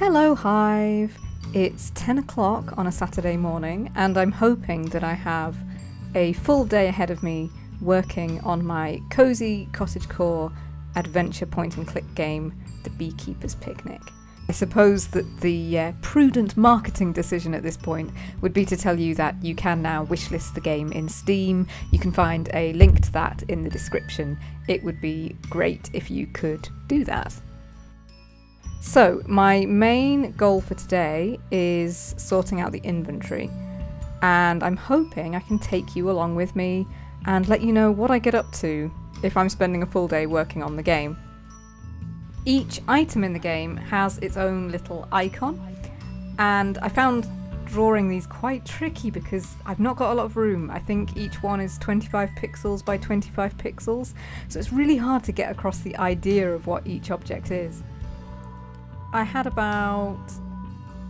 Hello Hive! It's 10 o'clock on a Saturday morning and I'm hoping that I have a full day ahead of me working on my cosy cottagecore adventure point and click game, The Beekeeper's Picnic. I suppose that the prudent marketing decision at this point would be to tell you that you can now wishlist the game in Steam. You can find a link to that in the description. It would be great if you could do that. So, my main goal for today is sorting out the inventory, and I'm hoping I can take you along with me and let you know what I get up to if I'm spending a full day working on the game. Each item in the game has its own little icon, and I found drawing these quite tricky because I've not got a lot of room. I think each one is 25 pixels by 25 pixels, so it's really hard to get across the idea of what each object is. I had about,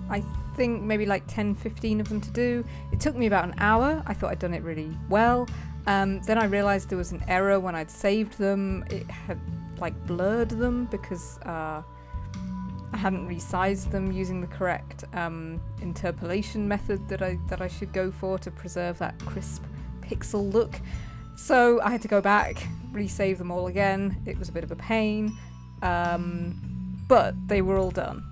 I think maybe like 10-15 of them to do. It took me about an hour. I thought I'd done it really well. Then I realised there was an error when I'd saved them. It had like blurred them because I hadn't resized them using the correct interpolation method that I should go for to preserve that crisp pixel look. So I had to go back, resave them all again. It was a bit of a pain. But they were all done.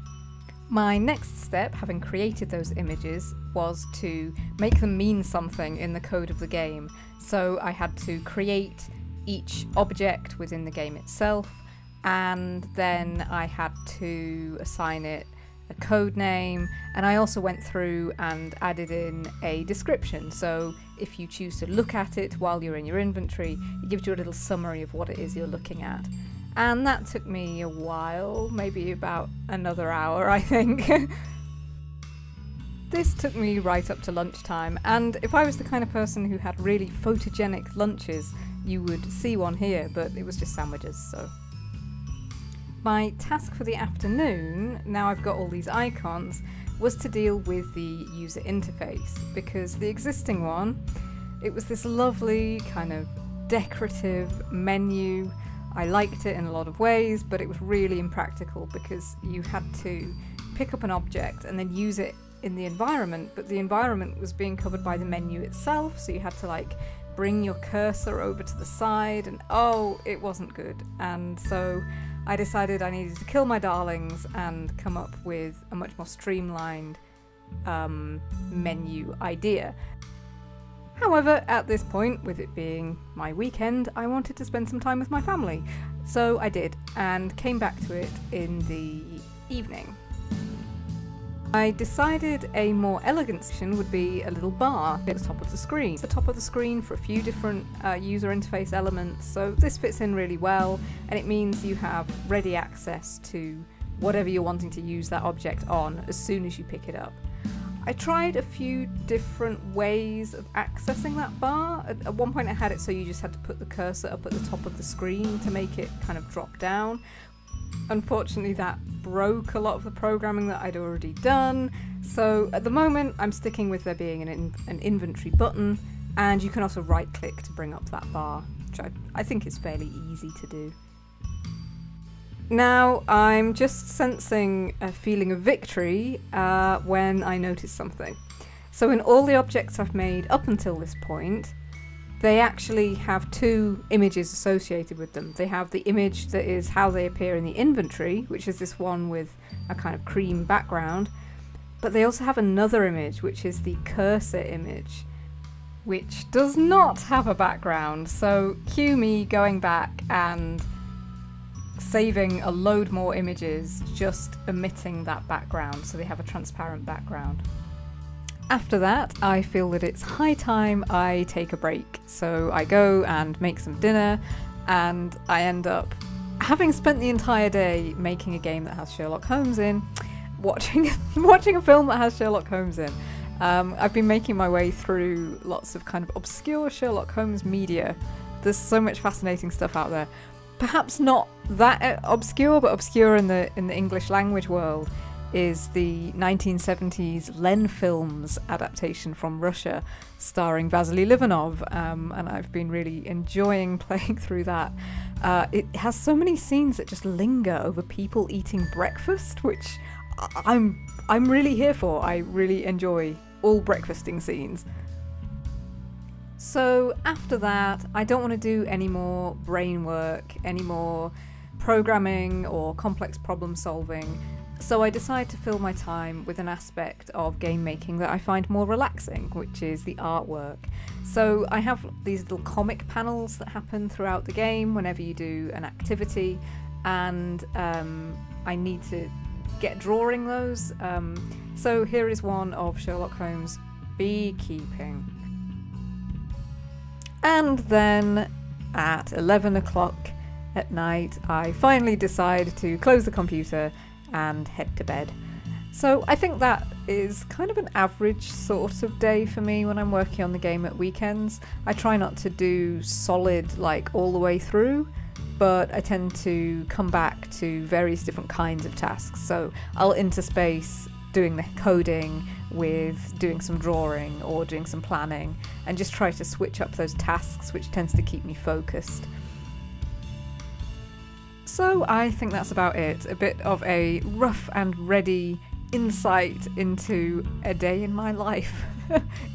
My next step, having created those images, was to make them mean something in the code of the game. So I had to create each object within the game itself, and then I had to assign it a code name, and I also went through and added in a description. So if you choose to look at it while you're in your inventory, it gives you a little summary of what it is you're looking at. And that took me a while, maybe about another hour, I think. This took me right up to lunchtime, and if I was the kind of person who had really photogenic lunches, you would see one here, but it was just sandwiches, so. My task for the afternoon, now I've got all these icons, was to deal with the user interface, because the existing one, it was this lovely kind of decorative menu. I liked it in a lot of ways, but it was really impractical because you had to pick up an object and then use it in the environment, but the environment was being covered by the menu itself, so you had to like bring your cursor over to the side, and oh, it wasn't good. And so I decided I needed to kill my darlings and come up with a much more streamlined menu idea. However, at this point, with it being my weekend, I wanted to spend some time with my family. So I did, and came back to it in the evening. I decided a more elegant section would be a little bar at the top of the screen. It's the top of the screen for a few different user interface elements, so this fits in really well, and it means you have ready access to whatever you're wanting to use that object on as soon as you pick it up. I tried a few different ways of accessing that bar. At one point I had it so you just had to put the cursor up at the top of the screen to make it kind of drop down. Unfortunately that broke a lot of the programming that I'd already done, so at the moment I'm sticking with there being an inventory button, and you can also right click to bring up that bar, which I think is fairly easy to do. Now, I'm just sensing a feeling of victory when I notice something. So in all the objects I've made up until this point, they actually have two images associated with them. They have the image that is how they appear in the inventory, which is this one with a kind of cream background, but they also have another image, which is the cursor image, which does not have a background. So cue me going back and saving a load more images, just omitting that background so they have a transparent background. After that, I feel that it's high time I take a break. So I go and make some dinner, and I end up, having spent the entire day making a game that has Sherlock Holmes in, watching a film that has Sherlock Holmes in. I've been making my way through lots of kind of obscure Sherlock Holmes media. There's so much fascinating stuff out there. Perhaps not that obscure, but obscure in the English language world is the 1970s Len Films adaptation from Russia starring Vasily Livanov, and I've been really enjoying playing through that. It has so many scenes that just linger over people eating breakfast, which I'm really here for. I really enjoy all breakfasting scenes. So after that, I don't want to do any more brain work, any more programming or complex problem solving. So I decide to fill my time with an aspect of game making that I find more relaxing, which is the artwork. So I have these little comic panels that happen throughout the game whenever you do an activity, and I need to get drawing those. So here is one of Sherlock Holmes beekeeping. And then at 11 o'clock at night, I finally decide to close the computer and head to bed. So I think that is kind of an average sort of day for me when I'm working on the game at weekends. I try not to do solid like all the way through, but I tend to come back to various different kinds of tasks. So I'll interspace doing the coding with doing some drawing or doing some planning, and just try to switch up those tasks, which tends to keep me focused. So I think that's about it. A bit of a rough and ready insight into a day in my life.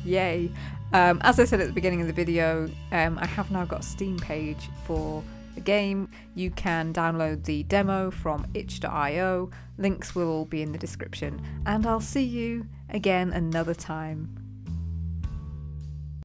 Yay. As I said at the beginning of the video, I have now got a Steam page for the game. You can download the demo from itch.io. Links will all be in the description, and I'll see you again another time.